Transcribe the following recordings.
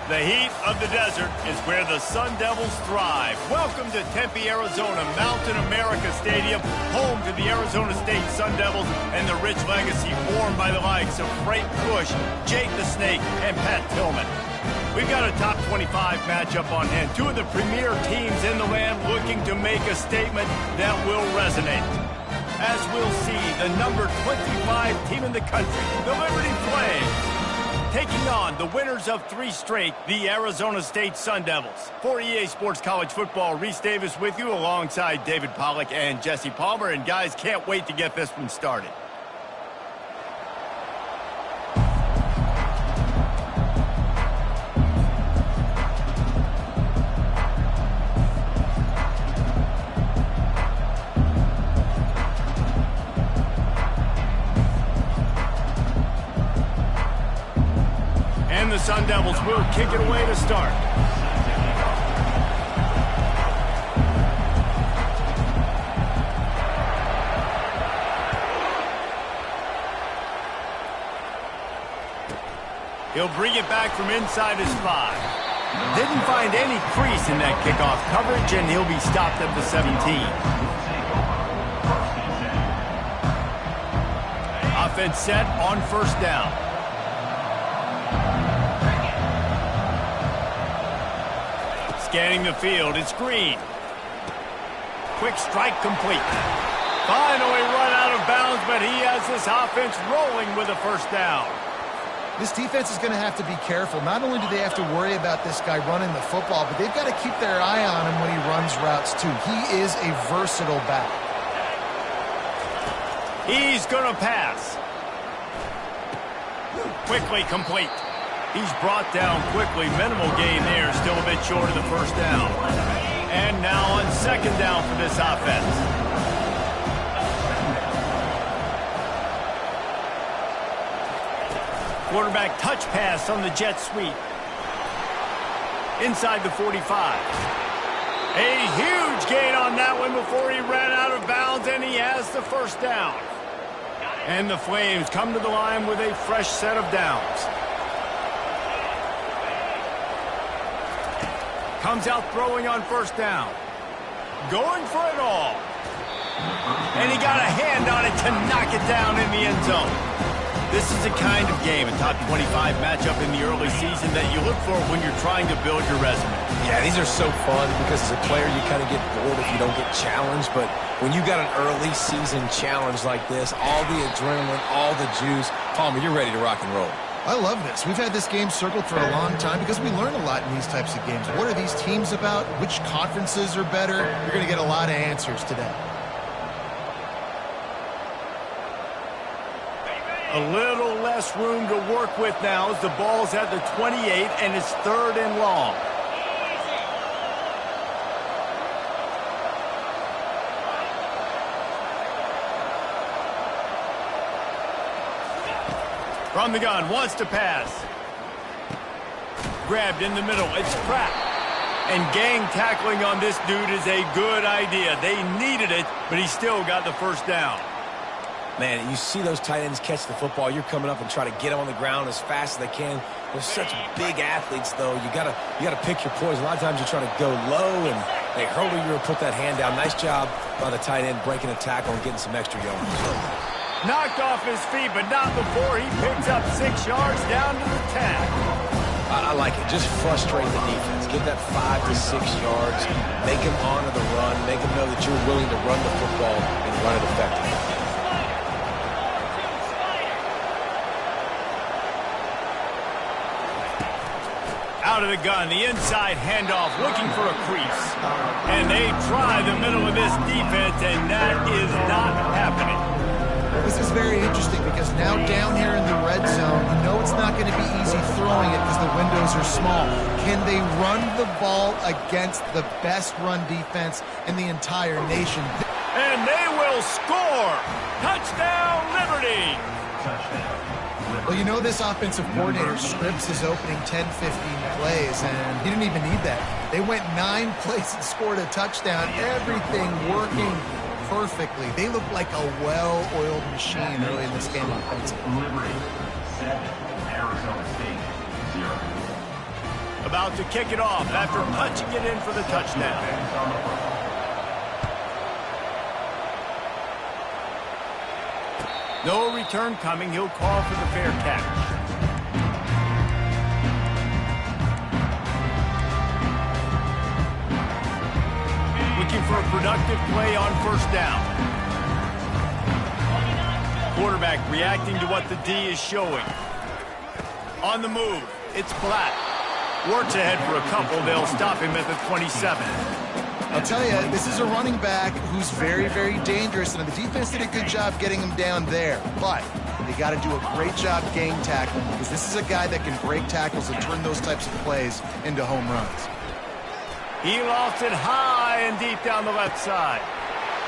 The heat of the desert is where the Sun Devils thrive. Welcome to Tempe, Arizona, Mountain America Stadium, home to the Arizona State Sun Devils and the rich legacy formed by the likes of Frank Bush, Jake the Snake, and Pat Tillman. We've got a top 25 matchup on hand. Two of the premier teams in the land looking to make a statement that will resonate. As we'll see, the number 25 team in the country, the Liberty Flames, taking on the winners of 3 straight, the Arizona State Sun Devils. For EA Sports College Football, Reese Davis with you alongside David Pollack and Jesse Palmer. And guys, can't wait to get this one started. The Sun Devils will kick it away to start. He'll bring it back from inside his 5. Didn't find any crease in that kickoff coverage, and he'll be stopped at the 17. Offense set on first down. Scanning the field, it's Green. Quick strike complete. Finally run out of bounds, but he has this offense rolling with a first down. This defense is going to have to be careful. Not only do they have to worry about this guy running the football, but they've got to keep their eye on him when he runs routes too. He is a versatile back. He's going to pass. Quickly complete. He's brought down quickly. Minimal gain there. Still a bit short of the first down. And now on second down for this offense. Quarterback touch pass on the jet sweep. Inside the 45. A huge gain on that one before he ran out of bounds, and he has the first down. And the Flames come to the line with a fresh set of downs. Comes out throwing on first down. Going for it all. And he got a hand on it to knock it down in the end zone. This is the kind of game, a top 25 matchup in the early season, that you look for when you're trying to build your resume. Yeah, these are so fun because as a player you kind of get bored if you don't get challenged. But when you got an early season challenge like this, all the adrenaline, all the juice, Palmer, you're ready to rock and roll. I love this. We've had this game circled for a long time because we learn a lot in these types of games. What are these teams about? Which conferences are better? You're going to get a lot of answers today. A little less room to work with now as the ball's at the 28 and it's 3rd and long. From the gun, wants to pass. Grabbed in the middle, it's Pratt. And gang tackling on this dude is a good idea. They needed it, but he still got the first down. Man, you see those tight ends catch the football, you're coming up and try to get them on the ground as fast as they can. They're such big athletes, though. You gotta pick your poison. A lot of times you try to go low, and they hurdle you or put that hand down. Nice job by the tight end breaking a tackle and getting some extra yards. Knocked off his feet, but not before he picks up 6 yards down to the 10. I like it. Just frustrate the defense. Give that 5 to 6 yards. Make them honor the run. Make them know that you're willing to run the football and run it effectively. Out of the gun, the inside handoff, looking for a crease. And they try the middle of this defense, and that is not happening. This is very interesting because now down here in the red zone, you know it's not going to be easy throwing it because the windows are small. Can they run the ball against the best run defense in the entire nation? And they will score! Touchdown, Liberty! Well, you know this offensive coordinator scripts his opening 10, 15 plays, and he didn't even need that. They went 9 plays and scored a touchdown. Everything working perfectly. They look like a well-oiled machine early in this game offensively. Liberty 7, Arizona State 0. About to kick it off after punching it in for the touchdown. No return coming. He'll call for the fair catch. Looking for a productive play on first down. Quarterback reacting to what the D is showing. On the move, it's Black. Works ahead for a couple. They'll stop him at the 27. I'll tell you, this is a running back who's very, very dangerous, and the defense did a good job getting him down there. But they got to do a great job game tackling, because this is a guy that can break tackles and turn those types of plays into home runs. He lost it high and deep down the left side.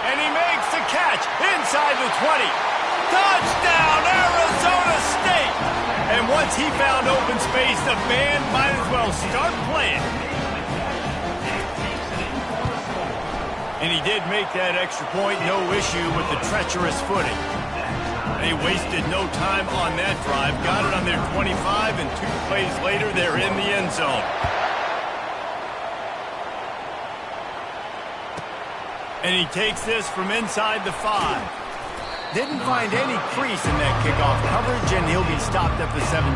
And he makes the catch inside the 20. Touchdown, Arizona State! And once he found open space, the band might as well start playing. And he did make that extra point, no issue with the treacherous footing. They wasted no time on that drive, got it on their 25, and 2 plays later, they're in the end zone. And he takes this from inside the 5. Didn't find any crease in that kickoff coverage, and he'll be stopped at the 17.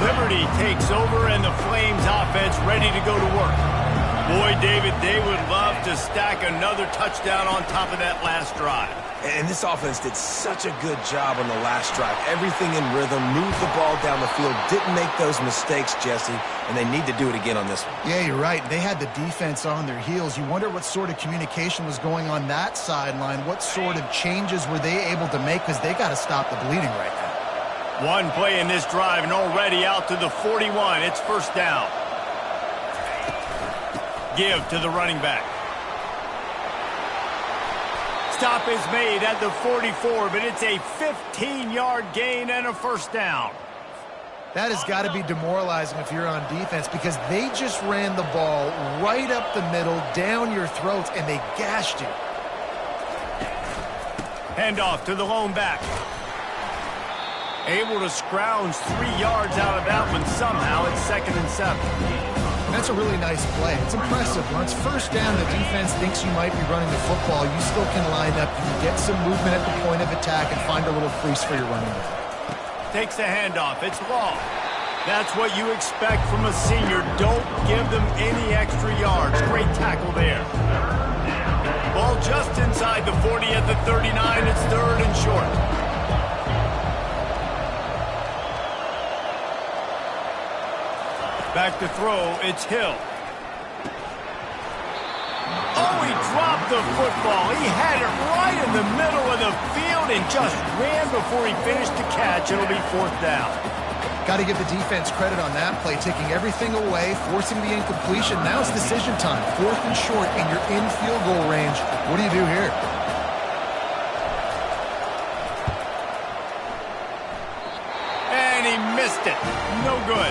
Liberty takes over, and the Flames offense ready to go to work. Boy, David, they would love to stack another touchdown on top of that last drive. And this offense did such a good job on the last drive. Everything in rhythm, moved the ball down the field, didn't make those mistakes, Jesse, and they need to do it again on this one. Yeah, you're right. They had the defense on their heels. You wonder what sort of communication was going on that sideline. What sort of changes were they able to make, because they got to stop the bleeding right now. One play in this drive, and already out to the 41. It's first down. Give to the running back. Stop is made at the 44, but it's a 15-yard gain and a first down. That has got to be demoralizing if you're on defense, because they just ran the ball right up the middle, down your throats, and they gashed you. Handoff to the lone back. Able to scrounge 3 yards out of that one somehow. It's 2nd and 7. That's a really nice play. It's impressive. When it's first down, the defense thinks you might be running the football. You still can line up. You can get some movement at the point of attack and find a little crease for your running back. Takes the handoff. It's long. That's what you expect from a senior. Don't give them any extra yards. Great tackle there. Ball just inside the 40 at the 39. It's 3rd and short. Back to throw, it's Hill. Oh, he dropped the football. He had it right in the middle of the field and just ran before he finished the catch. It'll be 4th down. Got to give the defense credit on that play, taking everything away, forcing the incompletion. Now it's decision time. 4th and short, and you're in field goal range. What do you do here? And he missed it. No good.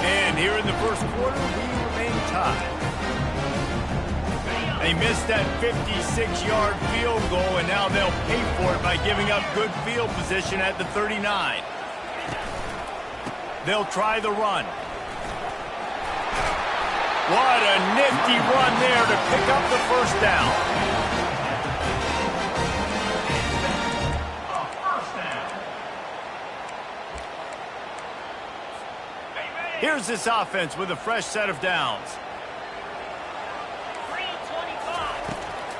And here in the first quarter, we remain tied. They missed that 56-yard field goal, and now they'll pay for it by giving up good field position at the 39. They'll try the run. What a nifty run there to pick up the first down. Here's this offense with a fresh set of downs.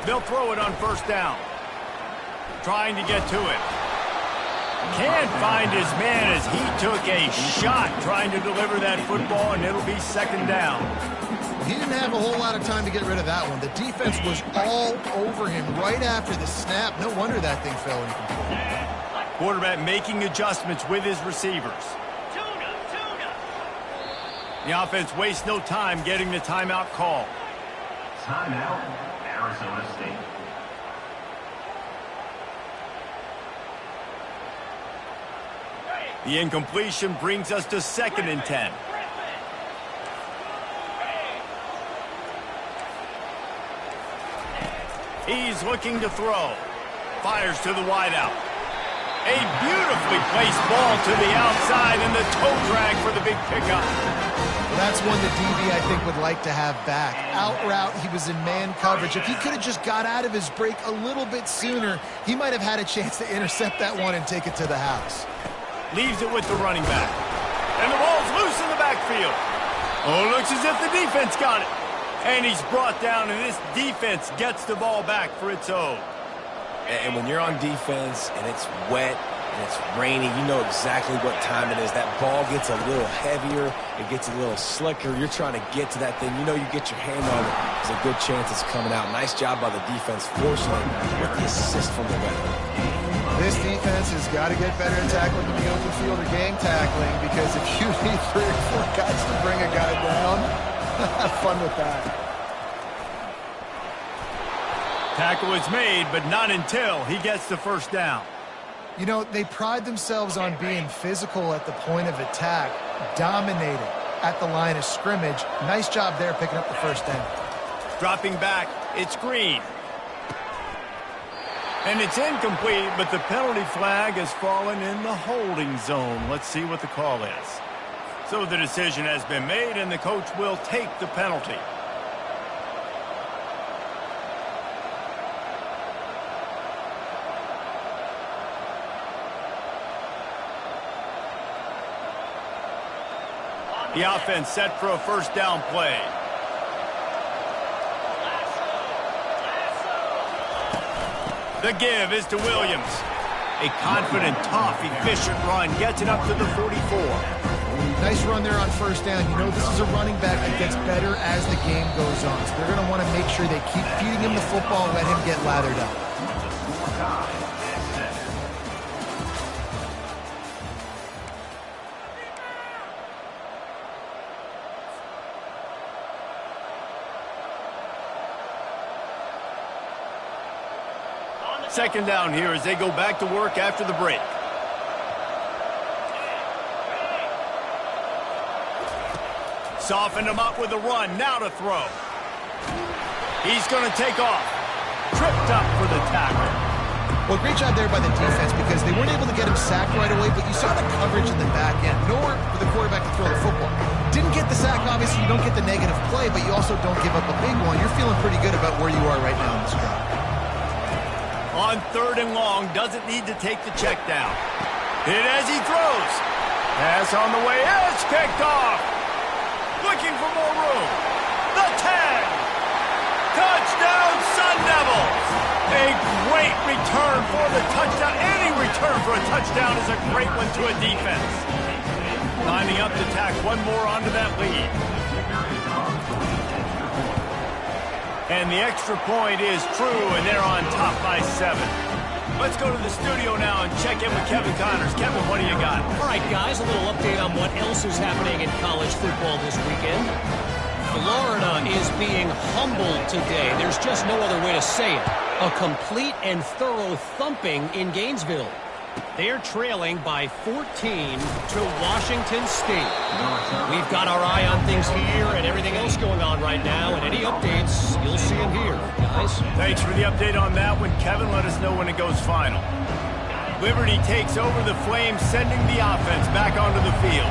They'll throw it on first down. Trying to get to it. Can't find his man as he took a shot trying to deliver that football, and it'll be 2nd down. He didn't have a whole lot of time to get rid of that one. The defense was all over him right after the snap. No wonder that thing fell incomplete. Quarterback making adjustments with his receivers. The offense wastes no time getting the timeout call. Timeout, Arizona State. The incompletion brings us to 2nd and 10. He's looking to throw. Fires to the wideout. A beautifully placed ball to the outside and the toe drag for the big pickup. Well, that's one that DB, I think, would like to have back. Out route, he was in man coverage. If he could have just got out of his break a little bit sooner, he might have had a chance to intercept that one and take it to the house. Leaves it with the running back. And the ball's loose in the backfield. Oh, looks as if the defense got it. And he's brought down, and this defense gets the ball back for its own. And when you're on defense and it's wet and it's rainy, you know exactly what time it is. That ball gets a little heavier. It gets a little slicker. You're trying to get to that thing. You know you get your hand on it. There's a good chance it's coming out. Nice job by the defense forcing it with the assist from the weather. This defense has got to get better at tackling in the open field or gang tackling, because if you need 3 or 4 guys to bring a guy down, have fun with that. Tackle is made, but not until he gets the first down. You know, they pride themselves on being physical at the point of attack, dominating at the line of scrimmage. Nice job there picking up the first down. Dropping back, it's Green. And it's incomplete, but the penalty flag has fallen in the holding zone. Let's see what the call is. So the decision has been made, and the coach will take the penalty. The offense set for a first down play. The give is to Williams. A confident, tough, efficient run gets it up to the 44. Nice run there on first down. You know, this is a running back that gets better as the game goes on. So they're going to want to make sure they keep feeding him the football and let him get lathered up. Second down here as they go back to work after the break. Softened him up with a run. Now to throw. He's going to take off. Tripped up for the tackle. Well, great job there by the defense, because they weren't able to get him sacked right away, but you saw the coverage in the back end. Nowhere for the quarterback to throw the football. Didn't get the sack, obviously. You don't get the negative play, but you also don't give up a big one. You're feeling pretty good about where you are right now in this drive. On 3rd and long, doesn't need to take the check down. Hit as he throws. Pass on the way is picked off. Looking for more room. The 10. Touchdown, Sun Devils. A great return for the touchdown. Any return for a touchdown is a great one to a defense. Lining up to tack one more onto that lead. And the extra point is true, and they're on top by 7. Let's go to the studio now and check in with Kevin Connors. Kevin, what do you got? All right, guys, a little update on what else is happening in college football this weekend. Florida is being humbled today. There's just no other way to say it. A complete and thorough thumping in Gainesville. They're trailing by 14 to Washington State. We've got our eye on things here and everything else going on right now, and any updates, you'll see them here, guys. Thanks for the update on that one, Kevin. Let us know when it goes final. Liberty takes over the Flames, sending the offense back onto the field.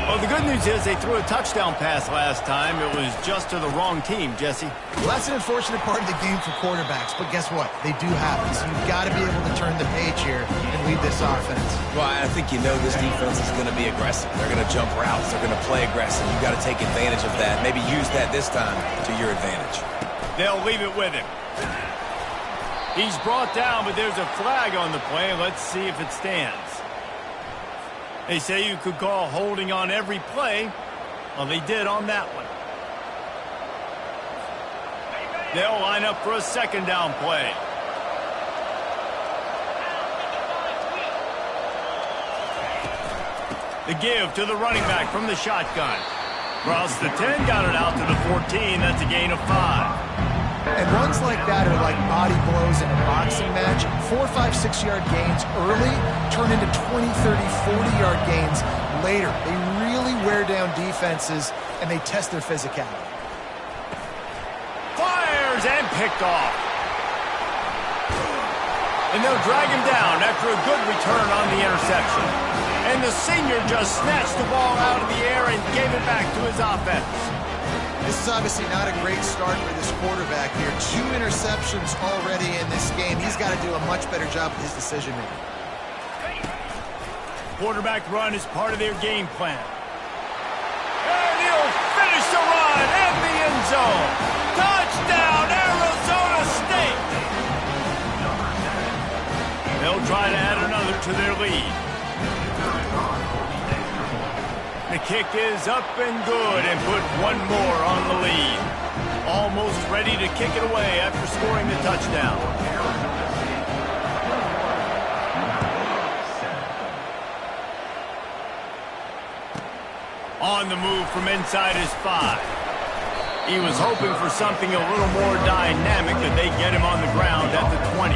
Well, the good news is they threw a touchdown pass last time. It was just to the wrong team, Jesse. Well, that's an unfortunate part of the game for quarterbacks, but guess what? They do happen, so you've got to be able to turn the page here and lead this offense. Well, I think you know this defense is going to be aggressive. They're going to jump routes. They're going to play aggressive. You've got to take advantage of that. Maybe use that this time to your advantage. They'll leave it with him. He's brought down, but there's a flag on the play. Let's see if it stands. They say you could call holding on every play. Well, they did on that one. They'll line up for a second down play. The give to the running back from the shotgun. Cross the 10, got it out to the 14. That's a gain of 5. And runs like that are like body blows in a boxing match. 4, 5, 6-yard gains early turn into 20, 30, 40-yard gains later. They really wear down defenses, and they test their physicality. Fires and picked off. And they'll drag him down after a good return on the interception. And the senior just snatched the ball out of the air and gave it back to his offense. This is obviously not a great start for this quarterback here. 2 interceptions already in this game. He's got to do a much better job with his decision-making. Quarterback run is part of their game plan. And he'll finish the run in the end zone. Touchdown, Arizona State! They'll try to add another to their lead. The kick is up and good and put one more on the lead. Almost ready to kick it away after scoring the touchdown. On the move from inside his 5. He was hoping for something a little more dynamic, that they get him on the ground at the 20.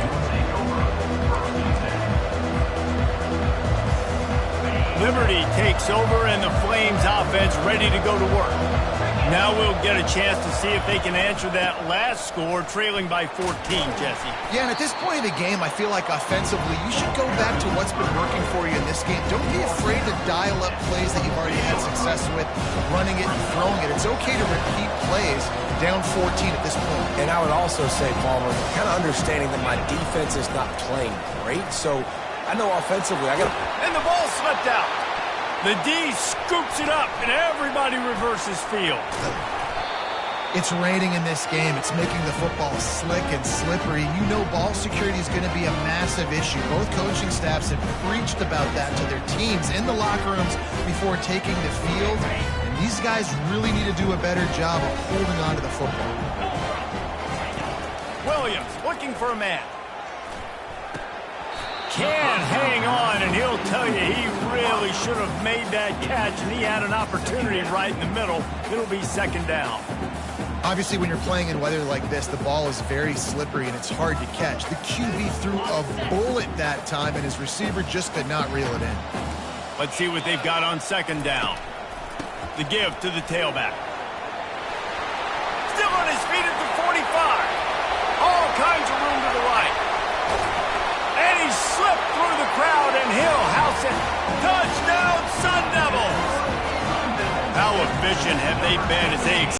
Liberty takes over and the Flames offense ready to go to work. Now we'll get a chance to see if they can answer that last score, trailing by 14, Jesse. Yeah, and at this point of the game, I feel like offensively, you should go back to what's been working for you in this game. Don't be afraid to dial up plays that you've already had success with, running it and throwing it. It's okay to repeat plays down 14 at this point. And I would also say, Palmer, kind of understanding that my defense is not playing great, so I know offensively I got to... And the ball slipped out. The D scoops it up, and everybody reverses field. It's raining in this game. It's making the football slick and slippery. You know ball security is going to be a massive issue. Both coaching staffs have preached about that to their teams in the locker rooms before taking the field. And these guys really need to do a better job of holding on to the football. Williams looking for a man. Can't hang on, and he'll tell you he really should have made that catch, and he had an opportunity right in the middle. It'll be second down. Obviously, when you're playing in weather like this, the ball is very slippery and it's hard to catch. The QB threw a bullet that time, and his receiver just could not reel it in. Let's see what they've got on second down. The give to the tailback. Still on his feet at the 45. All kinds of room to the right. And he slipped through the crowd, and he'll house it. Touchdown, Sun Devils! How efficient have they been as they